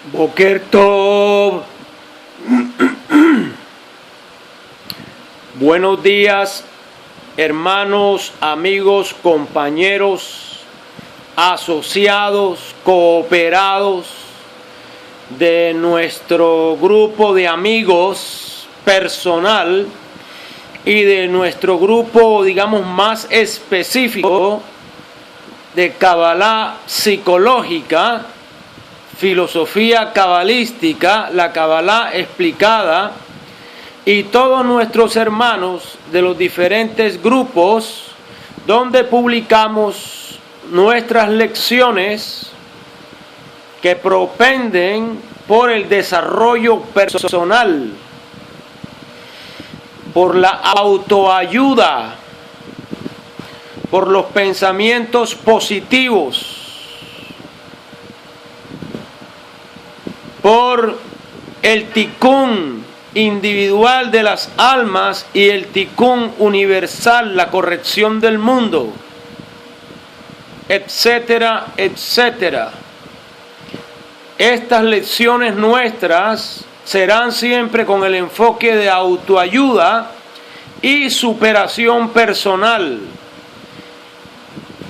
Boker Tov. Buenos días, hermanos, amigos, compañeros, asociados, cooperados de nuestro grupo de amigos personal y de nuestro grupo, digamos, más específico de Kabbalah psicológica, filosofía cabalística, la Kabbalah explicada, y todos nuestros hermanos de los diferentes grupos donde publicamos nuestras lecciones que propenden por el desarrollo personal, por la autoayuda, por los pensamientos positivos, por el tikkun individual de las almas y el tikkun universal, la corrección del mundo, etcétera, etcétera. Estas lecciones nuestras serán siempre con el enfoque de autoayuda y superación personal,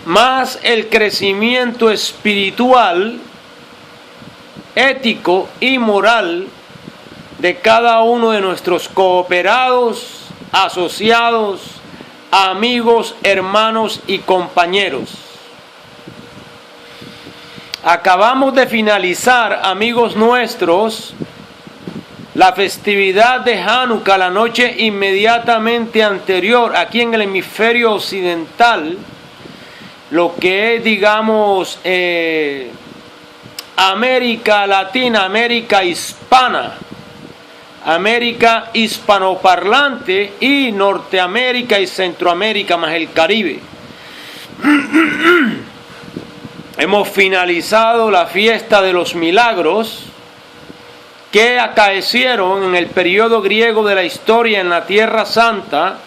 más el crecimiento espiritual, ético y moral de cada uno de nuestros cooperados, asociados, amigos, hermanos y compañeros. Acabamos de finalizar, amigos nuestros, la festividad de Hanukkah la noche inmediatamente anterior, aquí en el hemisferio occidental, lo que es, digamos, América Latina, América hispana, América hispanoparlante y Norteamérica y Centroamérica más el Caribe. Hemos finalizado la fiesta de los milagros que acaecieron en el periodo griego de la historia en la Tierra Santa,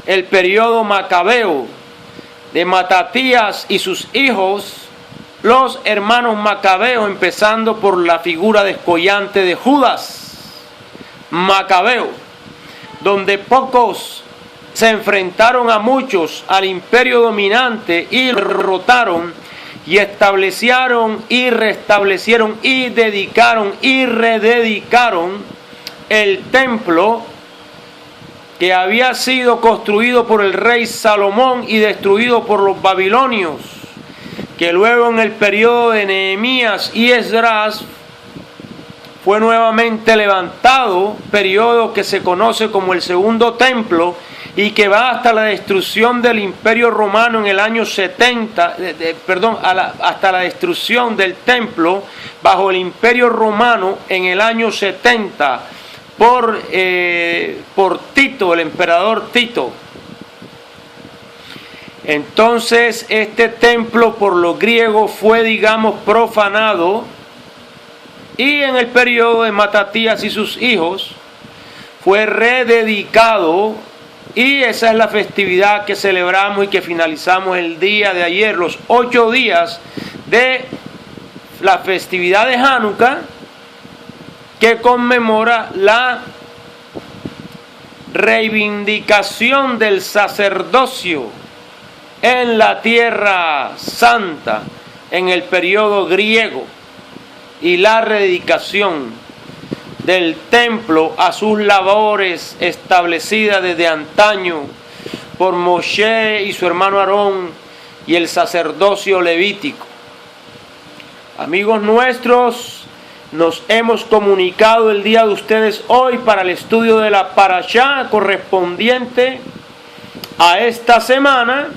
el periodo macabeo de Matatías y sus hijos, los hermanos macabeos, empezando por la figura descollante de Judas Macabeo, donde pocos se enfrentaron a muchos al imperio dominante y derrotaron y establecieron y restablecieron y dedicaron y rededicaron el templo que había sido construido por el rey Salomón y destruido por los babilonios, que luego en el periodo de Nehemías y Esdras fue nuevamente levantado, periodo que se conoce como el Segundo Templo y que va hasta la destrucción del Imperio Romano en el año 70, hasta la destrucción del templo bajo el Imperio Romano en el año 70 por Tito, el emperador Tito. Entonces este templo por los griegos fue, digamos, profanado, y en el periodo de Matatías y sus hijos fue rededicado, y esa es la festividad que celebramos y que finalizamos el día de ayer, los 8 días de la festividad de Hanukkah, que conmemora la reivindicación del sacerdocio en la Tierra Santa en el periodo griego y la rededicación del templo a sus labores establecidas desde antaño por Moshe y su hermano Aarón y el sacerdocio levítico. Amigos nuestros, nos hemos comunicado el día de ustedes hoy para el estudio de la parashá correspondiente a esta semana,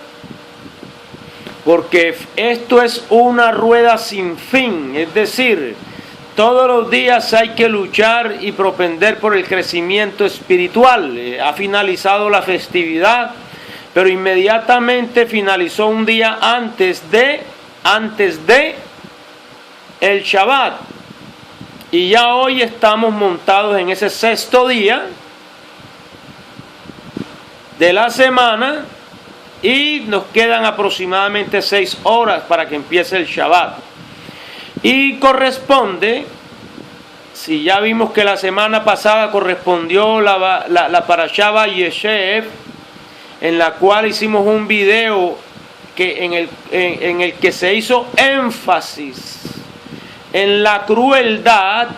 porque esto es una rueda sin fin, es decir, todos los días hay que luchar y propender por el crecimiento espiritual. Ha finalizado la festividad, pero inmediatamente finalizó un día antes de el Shabbat. Y ya hoy estamos montados en ese sexto día de la semana y nos quedan aproximadamente 6 horas para que empiece el Shabbat. Y corresponde si ya vimos que la semana pasada correspondió la parashá Vayeshev, en la cual hicimos un video en el que se hizo énfasis en la crueldad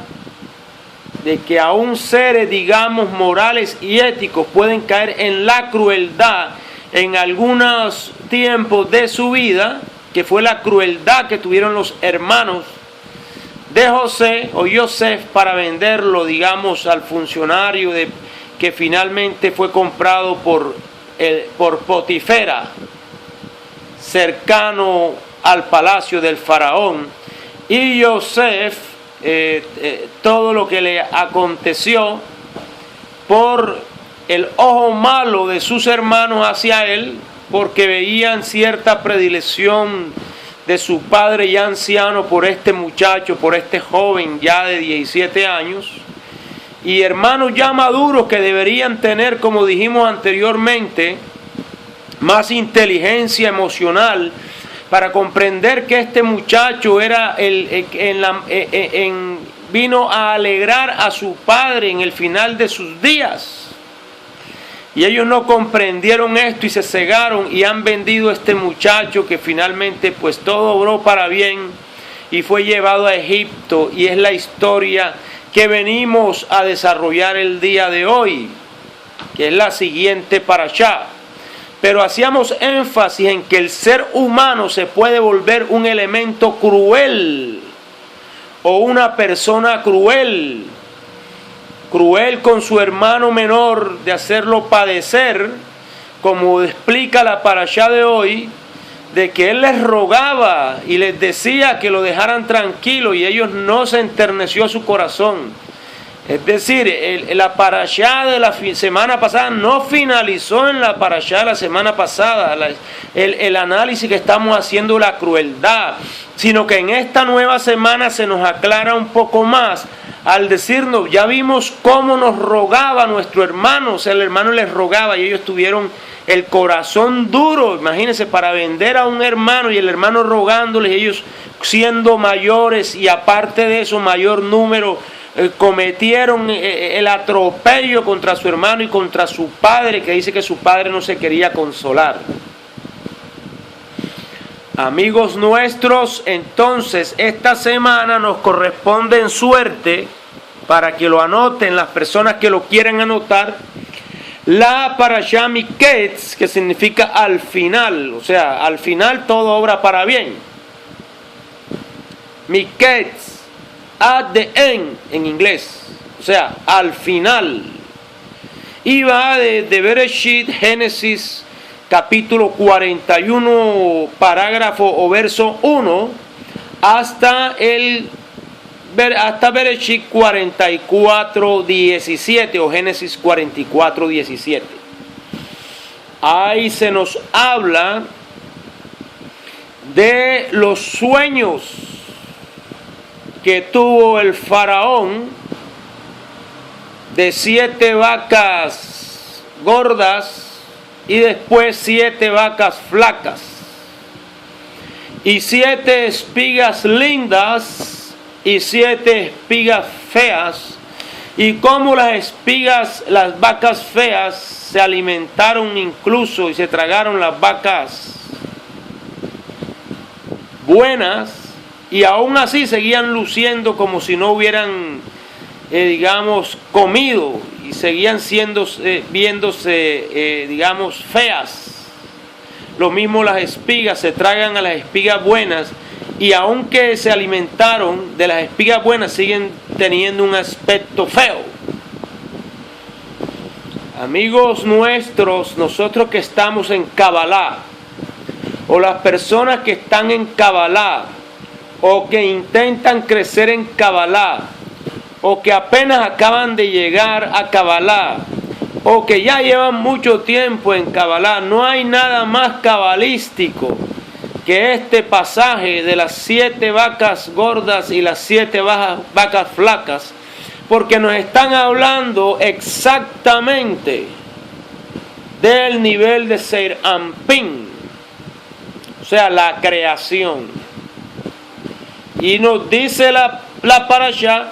de que aún seres, digamos, morales y éticos pueden caer en la crueldad en algunos tiempos de su vida, que fue la crueldad que tuvieron los hermanos de José o Yosef para venderlo, digamos, al funcionario que finalmente fue comprado por Potifera, cercano al palacio del faraón. Y Yosef, todo lo que le aconteció por el ojo malo de sus hermanos hacia él, porque veían cierta predilección de su padre ya anciano por este muchacho, por este joven ya de 17 años, y hermanos ya maduros que deberían tener, como dijimos anteriormente, más inteligencia emocional para comprender que este muchacho era vino a alegrar a su padre en el final de sus días. Y ellos no comprendieron esto y se cegaron y han vendido a este muchacho, que finalmente pues todo obró para bien y fue llevado a Egipto, y es la historia que venimos a desarrollar el día de hoy, que es la siguiente parashá. Pero hacíamos énfasis en que el ser humano se puede volver un elemento cruel o una persona cruel con su hermano menor, de hacerlo padecer, como explica la parashá de hoy, de que él les rogaba y les decía que lo dejaran tranquilo, y ellos no se enterneció su corazón. Es decir, la parashá de la semana pasada no finalizó en la parashá de la semana pasada, el análisis que estamos haciendo, la crueldad, sino que en esta nueva semana se nos aclara un poco más al decirnos, ya vimos cómo nos rogaba nuestro hermano, o sea, el hermano les rogaba y ellos tuvieron el corazón duro, imagínense, para vender a un hermano y el hermano rogándoles, ellos siendo mayores y aparte de eso mayor número, cometieron el atropello contra su hermano y contra su padre, que dice que su padre no se quería consolar. Amigos nuestros, entonces esta semana nos corresponde en suerte, para que lo anoten las personas que lo quieran anotar, la parashá Miketz, que significa al final, o sea, al final todo obra para bien. Miketz, at the end en inglés, o sea, al final. Y va de Bereshit, Génesis, capítulo 41, parágrafo o verso 1, hasta Bereshit 44, 17 o Génesis 44, 17. Ahí se nos habla de los sueños que tuvo el faraón de 7 vacas gordas y después 7 vacas flacas y 7 espigas lindas y 7 espigas feas, y cómo las vacas feas se alimentaron incluso y se tragaron las vacas buenas, y aún así seguían luciendo como si no hubieran, digamos, comido, y seguían viéndose, digamos, feas. Lo mismo las espigas, se tragan a las espigas buenas, y aunque se alimentaron de las espigas buenas, siguen teniendo un aspecto feo. Amigos nuestros, nosotros que estamos en Kabbalah, o las personas que están en Kabbalah, o que intentan crecer en Kabbalah, o que apenas acaban de llegar a Kabbalah, o que ya llevan mucho tiempo en Kabbalah, no hay nada más cabalístico que este pasaje de las 7 vacas gordas y las 7 vacas flacas, porque nos están hablando exactamente del nivel de Seir Ampin, o sea, la creación. Y nos dice la parashá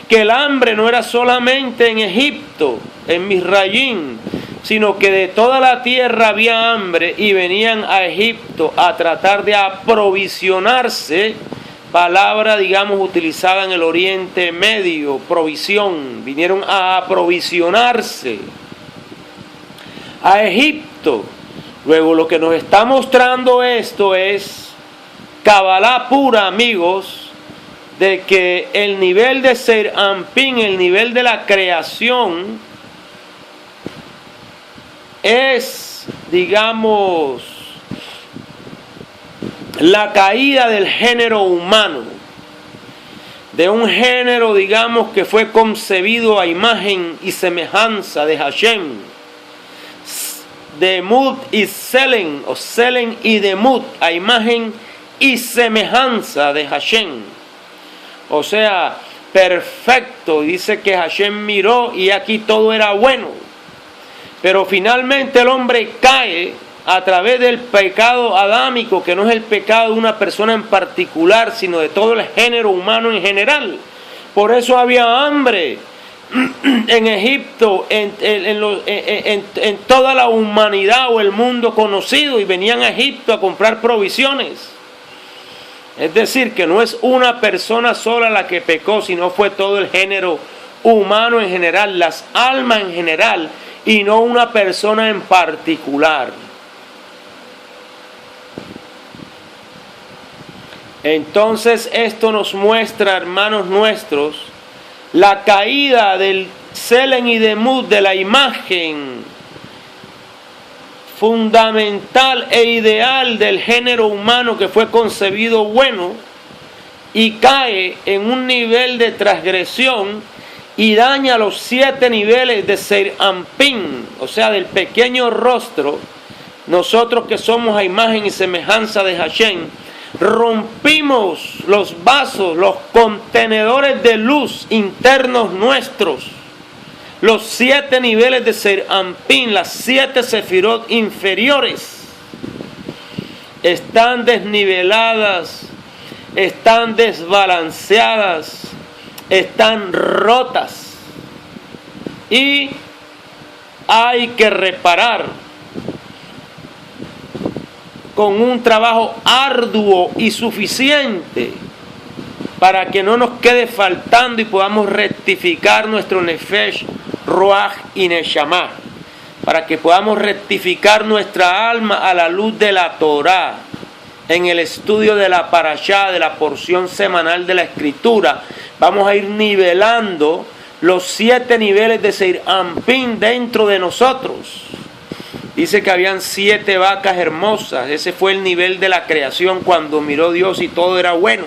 que el hambre no era solamente en Egipto, en Misraim, sino que de toda la tierra había hambre y venían a Egipto a tratar de aprovisionarse, palabra, digamos, utilizada en el Oriente Medio, provisión, vinieron a aprovisionarse a Egipto. Luego lo que nos está mostrando esto es cabalá pura, amigos, de que el nivel de Seir Anpin, el nivel de la creación, es, digamos, la caída del género humano, de un género, digamos, que fue concebido a imagen y semejanza de Hashem, Demut y Selen, o Selen y Demut, a imagen y semejanza de Hashem. O sea, perfecto. Dice que Hashem miró y aquí todo era bueno. Pero finalmente el hombre cae a través del pecado adámico, que no es el pecado de una persona en particular, sino de todo el género humano en general. Por eso había hambre en Egipto, en toda la humanidad o el mundo conocido, y venían a Egipto a comprar provisiones. Es decir, que no es una persona sola la que pecó, sino fue todo el género humano en general, las almas en general, y no una persona en particular. Entonces esto nos muestra, hermanos nuestros, la caída del Selen y Demut, de la imagen fundamental e ideal del género humano que fue concebido bueno, y cae en un nivel de transgresión y daña los 7 niveles de Seir Anpin, o sea, del pequeño rostro. Nosotros que somos a imagen y semejanza de Hashem, rompimos los vasos, los contenedores de luz internos nuestros, los 7 niveles de Seir Anpin, las 7 sefirot inferiores, están desniveladas, están desbalanceadas, están rotas, y hay que reparar con un trabajo arduo y suficiente para que no nos quede faltando y podamos rectificar nuestro nefesh, ruach y neshama, para que podamos rectificar nuestra alma a la luz de la Torah, en el estudio de la parashá, de la porción semanal de la Escritura. Vamos a ir nivelando los 7 niveles de Seir Anpin dentro de nosotros. Dice que habían 7 vacas hermosas. Ese fue el nivel de la creación cuando miró Dios y todo era bueno.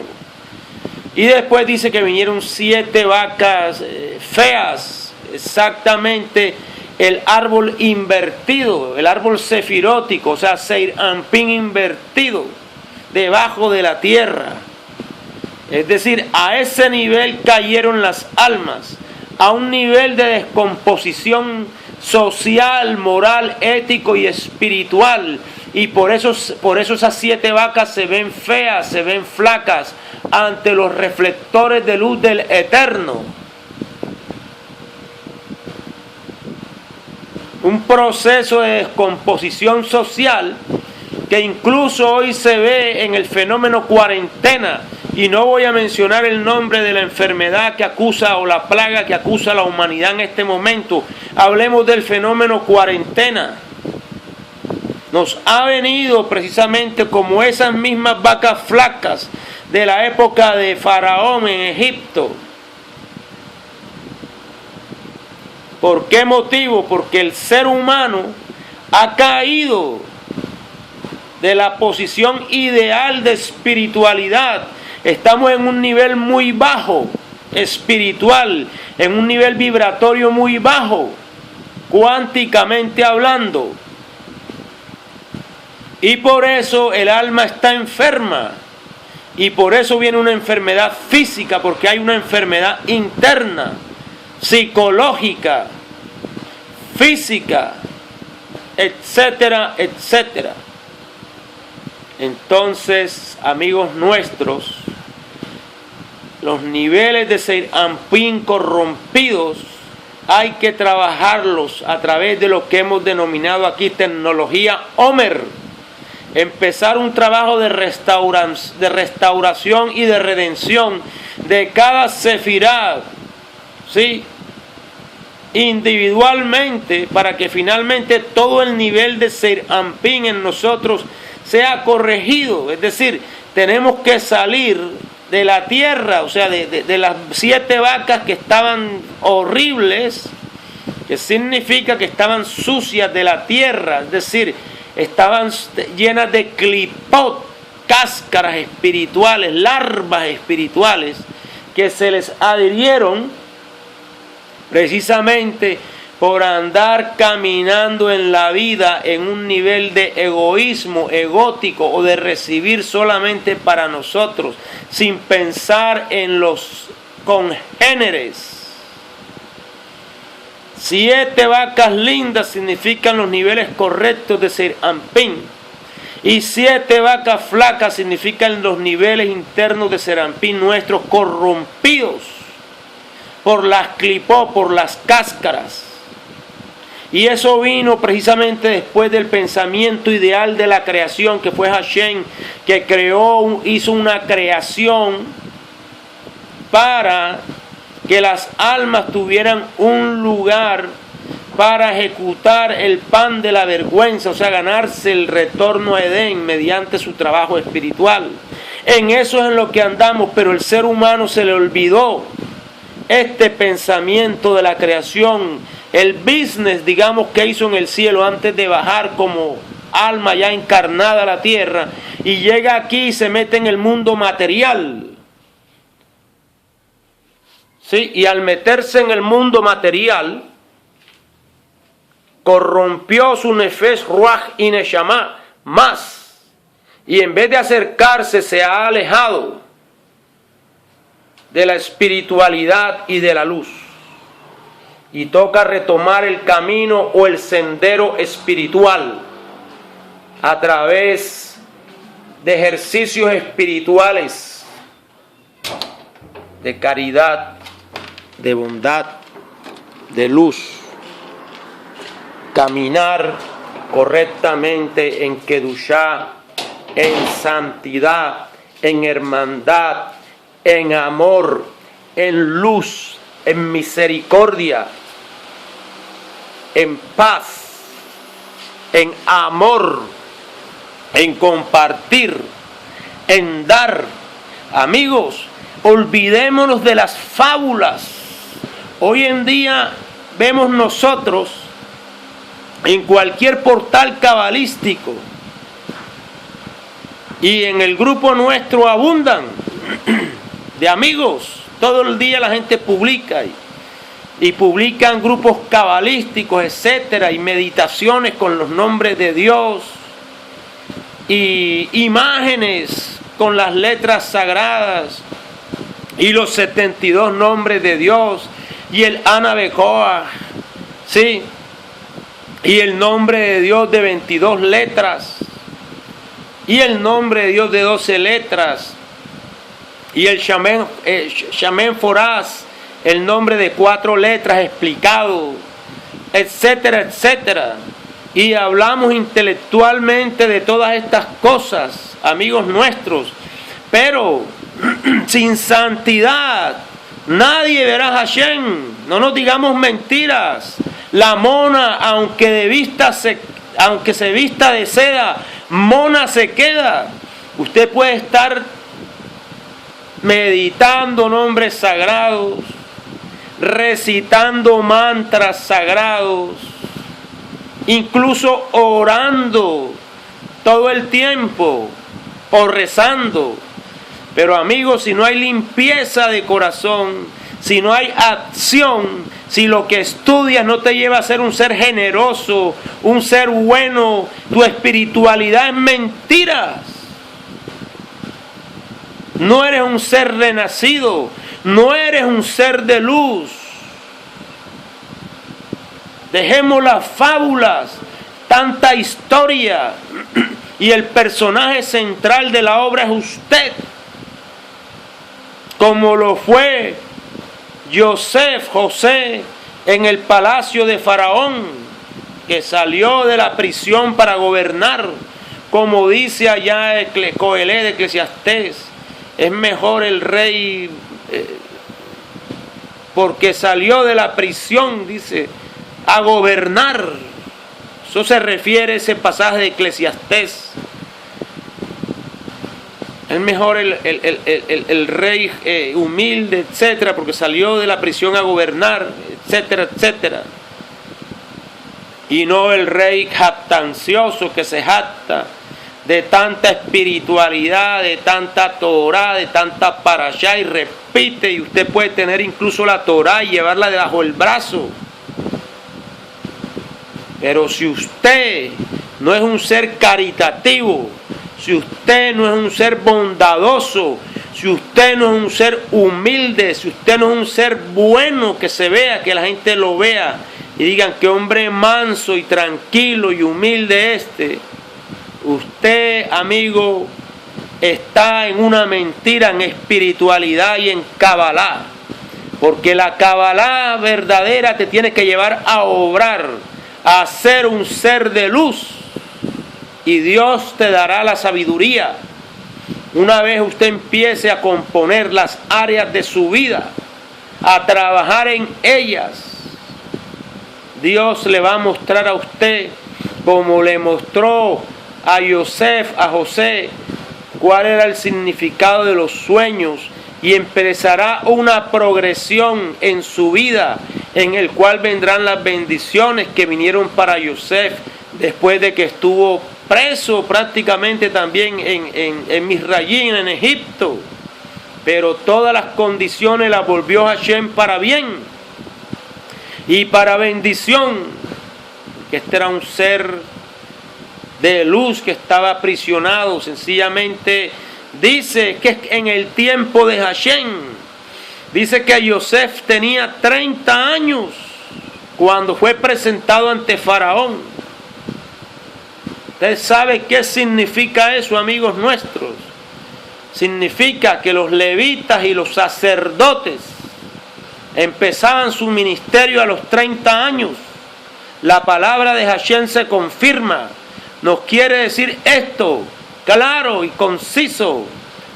Y después dice que vinieron 7 vacas feas. Exactamente el árbol invertido, el árbol sefirótico, o sea, Seir Anpin invertido, debajo de la tierra. Es decir, a ese nivel cayeron las almas, a un nivel de descomposición social, moral, ético y espiritual. Y por eso esas 7 vacas se ven feas, se ven flacas ante los reflectores de luz del Eterno. Un proceso de descomposición social que incluso hoy se ve en el fenómeno cuarentena. Y no voy a mencionar el nombre de la enfermedad que acusa o la plaga que acusa a la humanidad en este momento. Hablemos del fenómeno cuarentena. Nos ha venido precisamente como esas mismas vacas flacas de la época de Faraón en Egipto. ¿Por qué motivo? Porque el ser humano ha caído de la posición ideal de espiritualidad. Estamos en un nivel muy bajo espiritual, en un nivel vibratorio muy bajo, cuánticamente hablando. Y por eso el alma está enferma. Y por eso viene una enfermedad física, porque hay una enfermedad interna, psicológica, física, etcétera, etcétera. Entonces, amigos nuestros, los niveles de Serampín corrompidos hay que trabajarlos a través de lo que hemos denominado aquí tecnología Homer. Empezar un trabajo de restauración y de redención de cada sefirá, ¿sí?, individualmente, para que finalmente todo el nivel de Serampín en nosotros sea corregido. Es decir, tenemos que salir de la tierra, o sea, de las 7 vacas que estaban horribles, que significa que estaban sucias de la tierra, es decir, estaban llenas de clipot, cáscaras espirituales, larvas espirituales, que se les adhirieron precisamente por andar caminando en la vida en un nivel de egoísmo, egótico, o de recibir solamente para nosotros, sin pensar en los congéneres. 7 vacas lindas significan los niveles correctos de Serampín, y 7 vacas flacas significan los niveles internos de Serampín nuestros corrompidos por las clipó, por las cáscaras. Y eso vino precisamente después del pensamiento ideal de la creación, que fue Hashem, que hizo una creación para que las almas tuvieran un lugar para ejecutar el pan de la vergüenza, o sea, ganarse el retorno a Edén mediante su trabajo espiritual. En eso es en lo que andamos, pero el ser humano se le olvidó este pensamiento de la creación, el business, digamos, que hizo en el cielo antes de bajar como alma ya encarnada a la tierra, y llega aquí y se mete en el mundo material. ¿Sí? Y al meterse en el mundo material, corrompió su nefesh, ruach y neshama más, y en vez de acercarse se ha alejado de la espiritualidad y de la luz, y toca retomar el camino o el sendero espiritual a través de ejercicios espirituales de caridad, de bondad, de luz. Caminar correctamente en kedushá, en santidad, en hermandad, en amor, en luz, en misericordia, en paz, en amor, en compartir, en dar. Amigos, olvidémonos de las fábulas. Hoy en día vemos nosotros en cualquier portal cabalístico, y en el grupo nuestro abundan de amigos. Todo el día la gente publica y publican grupos cabalísticos, etcétera, y meditaciones con los nombres de Dios y imágenes con las letras sagradas y los 72 nombres de Dios y el Anabecoa, ¿sí? Y el nombre de Dios de 22 letras y el nombre de Dios de 12 letras y el Shamen Foraz, el nombre de 4 letras explicado, etcétera, etcétera. Y hablamos intelectualmente de todas estas cosas, amigos nuestros, pero sin santidad nadie verá a Hashem. No nos digamos mentiras. La mona, aunque se vista de seda, mona se queda. Usted puede estar meditando nombres sagrados, recitando mantras sagrados, incluso orando todo el tiempo o rezando. Pero amigos, si no hay limpieza de corazón, si no hay acción, si lo que estudias no te lleva a ser un ser generoso, un ser bueno, tu espiritualidad es mentiras. No eres un ser renacido, no eres un ser de luz. Dejemos las fábulas, tanta historia, y el personaje central de la obra es usted. como lo fue José, en el palacio de Faraón, que salió de la prisión para gobernar, como dice allá Coelé de Eclesiastés, es mejor el rey porque salió de la prisión, dice, a gobernar. Eso se refiere a ese pasaje de Eclesiastés. Es mejor el rey humilde, etcétera, porque salió de la prisión a gobernar, etcétera, etcétera. Y no el rey jactancioso que se jacta de tanta espiritualidad, de tanta Torah, de tanta parashá, y repite, y usted puede tener incluso la Torah y llevarla debajo del brazo. Pero si usted no es un ser caritativo, si usted no es un ser bondadoso, si usted no es un ser humilde, si usted no es un ser bueno, que se vea, que la gente lo vea y digan qué hombre manso y tranquilo y humilde usted, amigo, está en una mentira en espiritualidad y en cabalá, porque la cabalá verdadera te tiene que llevar a obrar, a ser un ser de luz, y Dios te dará la sabiduría. Una vez usted empiece a componer las áreas de su vida, a trabajar en ellas, Dios le va a mostrar a usted, como le mostró a José, cuál era el significado de los sueños, y empezará una progresión en su vida, en el cual vendrán las bendiciones que vinieron para José después de que estuvo preso prácticamente también en Misrayim, en Egipto. Pero todas las condiciones las volvió Hashem para bien y para bendición, que este era un ser de luz que estaba aprisionado. Sencillamente dice que en el tiempo de Hashem, dice que José tenía 30 años cuando fue presentado ante Faraón. Usted sabe qué significa eso, amigos nuestros. Significa que los levitas y los sacerdotes empezaban su ministerio a los 30 años. La palabra de Hashem se confirma. Nos quiere decir esto, claro y conciso,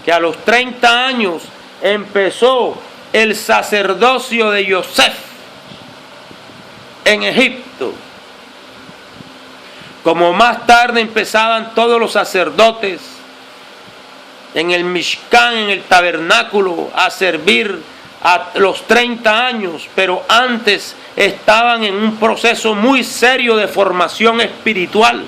que a los 30 años empezó el sacerdocio de José en Egipto. Como más tarde empezaban todos los sacerdotes en el Mishkan, en el tabernáculo, a servir a los 30 años, pero antes estaban en un proceso muy serio de formación espiritual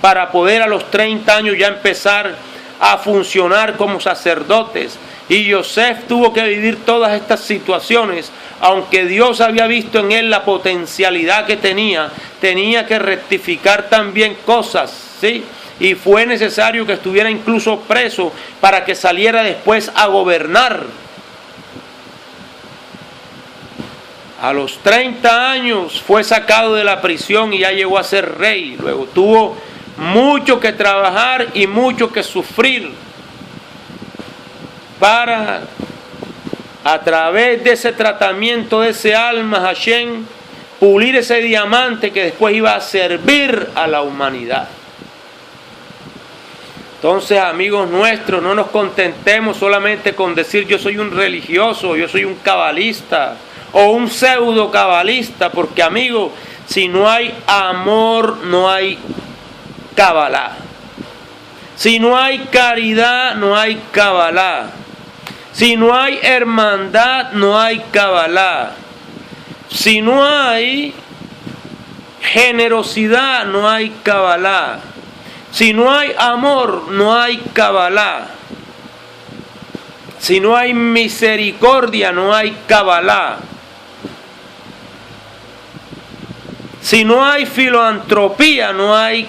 para poder a los 30 años ya empezar a funcionar como sacerdotes. Y José tuvo que vivir todas estas situaciones, aunque Dios había visto en él la potencialidad que tenía que rectificar también cosas, ¿sí? Y fue necesario que estuviera incluso preso para que saliera después a gobernar. A los 30 años fue sacado de la prisión y ya llegó a ser rey. Luego tuvo mucho que trabajar y mucho que sufrir para, a través de ese tratamiento de ese alma, Hashem, pulir ese diamante que después iba a servir a la humanidad. Entonces, amigos nuestros, no nos contentemos solamente con decir yo soy un religioso, yo soy un cabalista o un pseudo cabalista, porque, amigos, si no hay amor, no hay cabalá. Si no hay caridad, no hay cabalá. Si no hay hermandad, no hay cabalá. Si no hay generosidad, no hay cabalá. Si no hay amor, no hay cabalá. Si no hay misericordia, no hay cabalá. Si no hay filantropía, no hay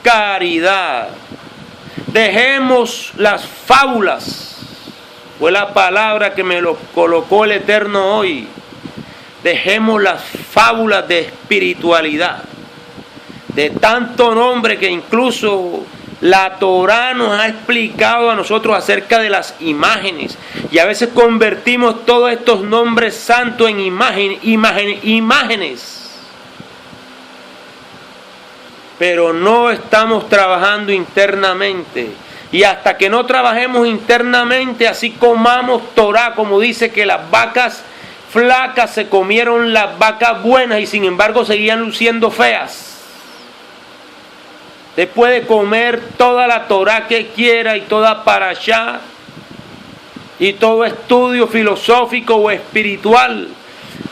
caridad. Dejemos las fábulas. Fue la palabra que me lo colocó el Eterno hoy. Dejemos las fábulas de espiritualidad, de tanto nombre que incluso La Torá nos ha explicado a nosotros acerca de las imágenes. Y a veces convertimos todos estos nombres santos en imágenes. Pero no estamos trabajando internamente. Y hasta que no trabajemos internamente, así comamos Torá, como dice que las vacas flacas se comieron las vacas buenas y sin embargo seguían luciendo feas. Usted puede comer toda la Torá que quiera y toda parashá y todo estudio filosófico o espiritual,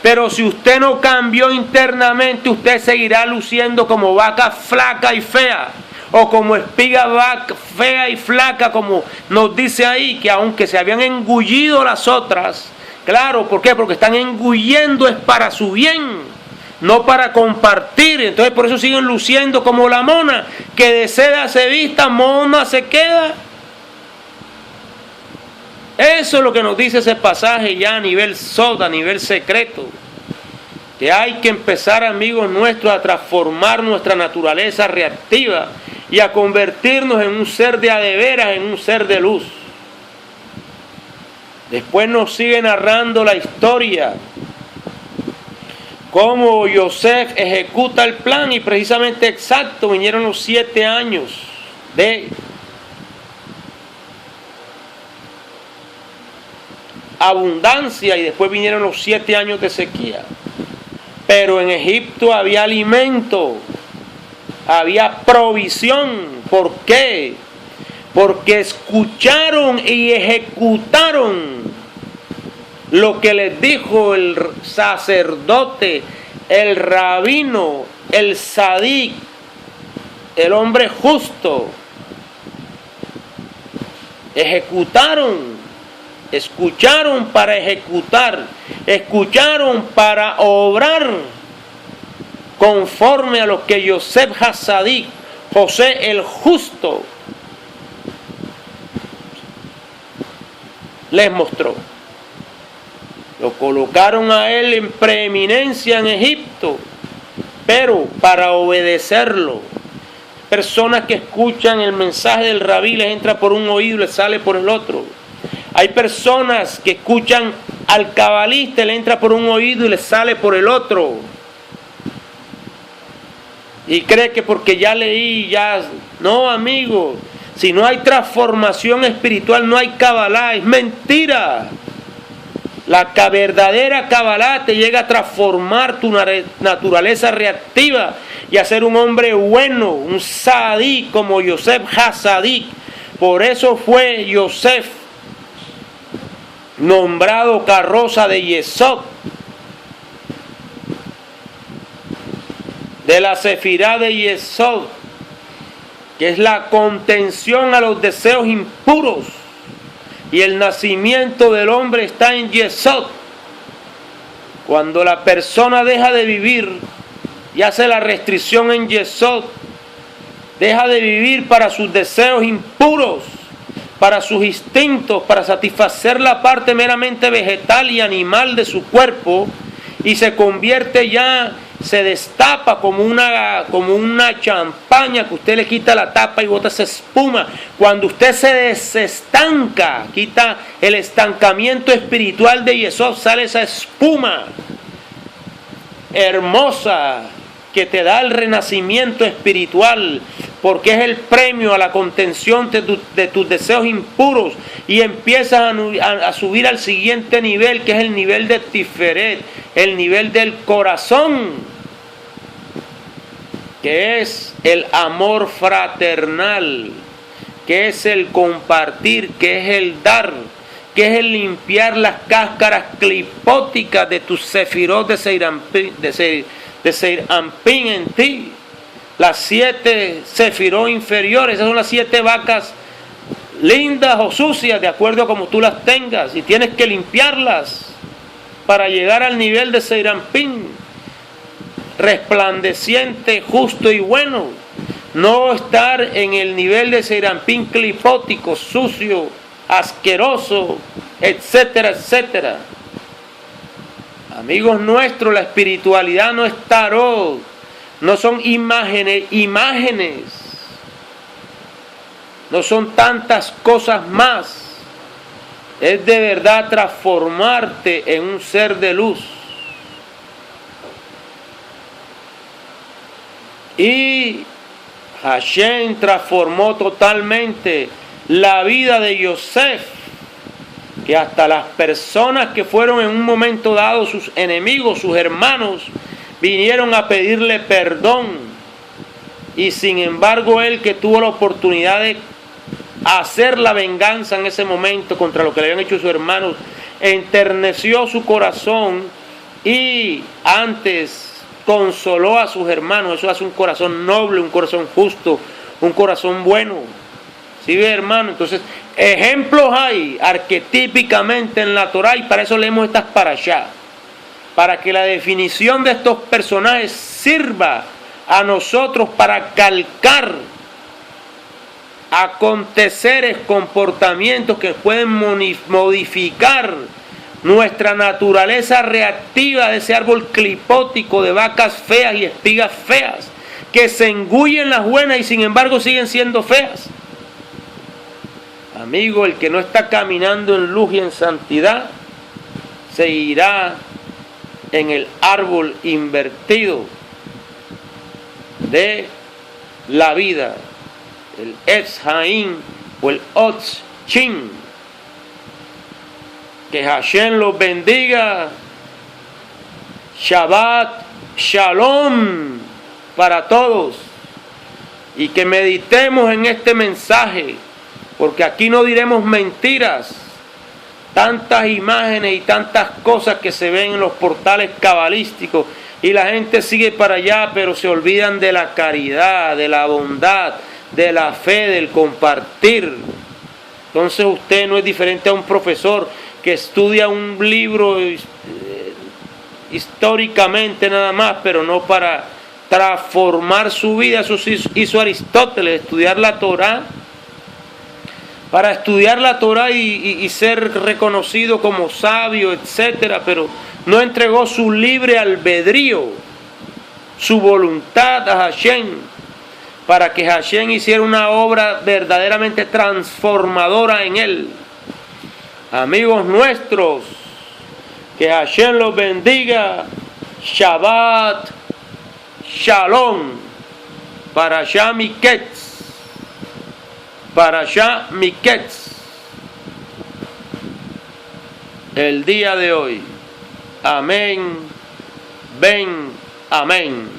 pero si usted no cambió internamente, usted seguirá luciendo como vaca flaca y fea, o como espiga vaca fea y flaca, como nos dice ahí, que aunque se habían engullido las otras, claro, ¿por qué? Porque están engullendo es para su bien, no para compartir. Entonces por eso siguen luciendo como la mona, que de seda se vista, mona se queda. Eso es lo que nos dice ese pasaje ya a nivel soda, a nivel secreto. Que hay que empezar, amigos nuestros, a transformar nuestra naturaleza reactiva y a convertirnos en un ser de a de veras, en un ser de luz. Después nos sigue narrando la historia, cómo Yosef ejecuta el plan, y precisamente exacto, vinieron los 7 años de abundancia y después vinieron los 7 años de sequía. Pero en Egipto había alimento, había provisión. ¿Por qué? Porque escucharon y ejecutaron lo que les dijo el sacerdote, el rabino, el sadik, el hombre justo. Ejecutaron, escucharon para ejecutar, escucharon para obrar conforme a lo que Yosef Hasadik, José el justo, les mostró. Lo colocaron a él en preeminencia en Egipto, pero para obedecerlo. Personas que escuchan el mensaje del rabí, les entra por un oído y les sale por el otro. Hay personas que escuchan al cabalista, le entra por un oído y les sale por el otro. Y cree que porque ya leí, ya... No, amigo, si no hay transformación espiritual, no hay cabalá, es mentira. La verdadera cabalá te llega a transformar tu naturaleza reactiva y a ser un hombre bueno, un sadik como Yosef Hasadik. Por eso fue Yosef nombrado carroza de Yesod, de la sefirá de Yesod, que es la contención a los deseos impuros. Y el nacimiento del hombre está en Yesod. Cuando la persona deja de vivir y hace la restricción en Yesod, deja de vivir para sus deseos impuros, para sus instintos, para satisfacer la parte meramente vegetal y animal de su cuerpo, y se convierte ya, se destapa como una champaña que usted le quita la tapa y bota esa espuma. Cuando usted se desestanca, quita el estancamiento espiritual de Yesod, sale esa espuma hermosa que te da el renacimiento espiritual, porque es el premio a la contención de tus deseos impuros, y empiezas a subir al siguiente nivel, que es el nivel de Tiferet, el nivel del corazón, que es el amor fraternal, que es el compartir, que es el dar, que es el limpiar las cáscaras clipóticas de tus sefirot de Seir Ampín en ti. Las 7 sefirot inferiores, esas son las 7 vacas lindas o sucias, de acuerdo a como tú las tengas, y tienes que limpiarlas para llegar al nivel de Seir Ampín, resplandeciente, justo y bueno. No estar en el nivel de Seir Ampín clipótico, sucio, asqueroso, etcétera, etcétera. Amigos nuestros, la espiritualidad no es tarot, no son imágenes. no son tantas cosas más. Es de verdad transformarte en un ser de luz. Y Hashem transformó totalmente la vida de Yosef, que hasta las personas que fueron en un momento dado sus enemigos, sus hermanos, vinieron a pedirle perdón. Y sin embargo él, que tuvo la oportunidad de hacer la venganza en ese momento contra lo que le habían hecho sus hermanos, enterneció su corazón y antes consoló a sus hermanos. Eso hace un corazón noble, un corazón justo, un corazón bueno. ¿Sí ve, hermano? Entonces, ejemplos hay arquetípicamente en la Torá, y para eso leemos estas parashá, para que la definición de estos personajes sirva a nosotros para calcar aconteceres, comportamientos que pueden modificar nuestra naturaleza reactiva de ese árbol clipótico de vacas feas y espigas feas, que se engullen las buenas y sin embargo siguen siendo feas. Amigo, el que no está caminando en luz y en santidad, se irá en el árbol invertido de la vida, el Etz Haim o el Otz Chin. Que Hashem los bendiga. Shabbat Shalom para todos. Y que meditemos en este mensaje, porque aquí no diremos mentiras. Tantas imágenes y tantas cosas que se ven en los portales cabalísticos, y la gente sigue para allá, pero se olvidan de la caridad, de la bondad, de la fe, del compartir. Entonces usted no es diferente a un profesor que estudia un libro históricamente nada más, pero no para transformar su vida. Eso hizo Aristóteles, estudiar la Torá, para estudiar la Torá y ser reconocido como sabio, etcétera, pero no entregó su libre albedrío, su voluntad a Hashem, para que Hashem hiciera una obra verdaderamente transformadora en él. Amigos nuestros, que Hashem los bendiga. Shabbat Shalom. Parashá Miketz. Parashá Miketz. El día de hoy. Amén. Ben. Amén.